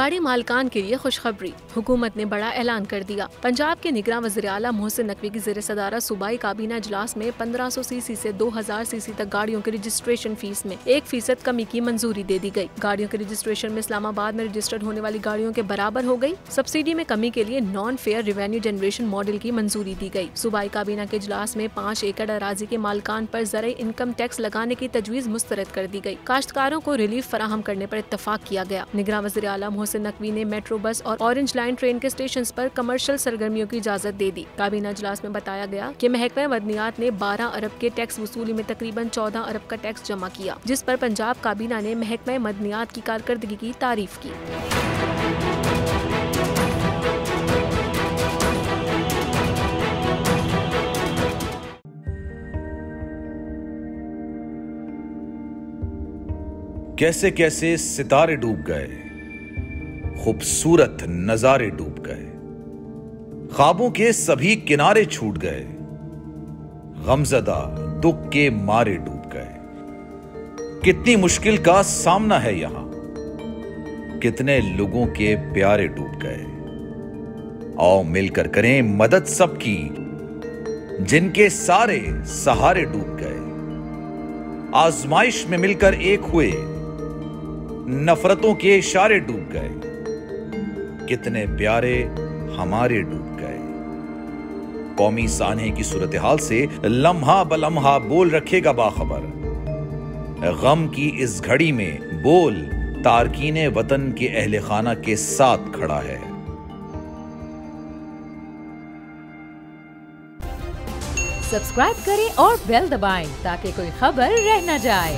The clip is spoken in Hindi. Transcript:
गाड़ी मालकान के लिए खुशखबरी, हुकूमत ने बड़ा ऐलान कर दिया। पंजाब के निगरान वज़ीर आला मोहसिन नकवी की ज़ेर सदारत सूबाई काबीना इजलास में 1500 सीसी से 2000 सीसी तक गाड़ियों की रजिस्ट्रेशन फीस में 1% कमी की मंजूरी दे दी गई। गाड़ियों के रजिस्ट्रेशन में इस्लामाबाद में रजिस्टर्ड होने वाली गाड़ियों के बराबर हो गई। सब्सिडी में कमी के लिए non fair revenue generation model की मंजूरी दी गई। सूबाई काबीना के इजलास में 5 एकड़ अराजी के मालकान पर ज़राई इनकम टैक्स लगाने की तजवीज़ मुस्तरद कर दी गई। काश्तकारों को रिलीफ फराहम करने पर इत्तफाक किया गया। निगरान वज़ीर आला मोहसिन नकवी ने मेट्रो बस और ऑरेंज लाइन ट्रेन के स्टेशन पर कमर्शियल सरगर्मियों की इजाजत दे दी। काबीना इजलास में बताया गया कि महकमा मदनियात ने 12 अरब के टैक्स वसूली में तकरीबन 14 अरब का टैक्स जमा किया, जिस पर पंजाब काबीना ने महकमा मदनियात की कारकर्दगी की तारीफ की। कैसे कैसे सितारे डूब गए, खूबसूरत नजारे डूब गए, ख्वाबों के सभी किनारे छूट गए, गमज़दा दुख के मारे डूब गए। कितनी मुश्किल का सामना है यहां, कितने लोगों के प्यारे डूब गए। आओ मिलकर करें मदद सबकी, जिनके सारे सहारे डूब गए। आजमाइश में मिलकर एक हुए, नफरतों के इशारे डूब गए। कितने प्यारे हमारे डूब गए। कौमी सानहे की सूरत हाल से लम्हा बलम्हा बोल रखेगा बाखबर। गम की इस घड़ी में बोल तारकीने वतन के अहले खाना के साथ खड़ा है। सब्सक्राइब करें और बेल दबाएं ताकि कोई खबर रह न जाए।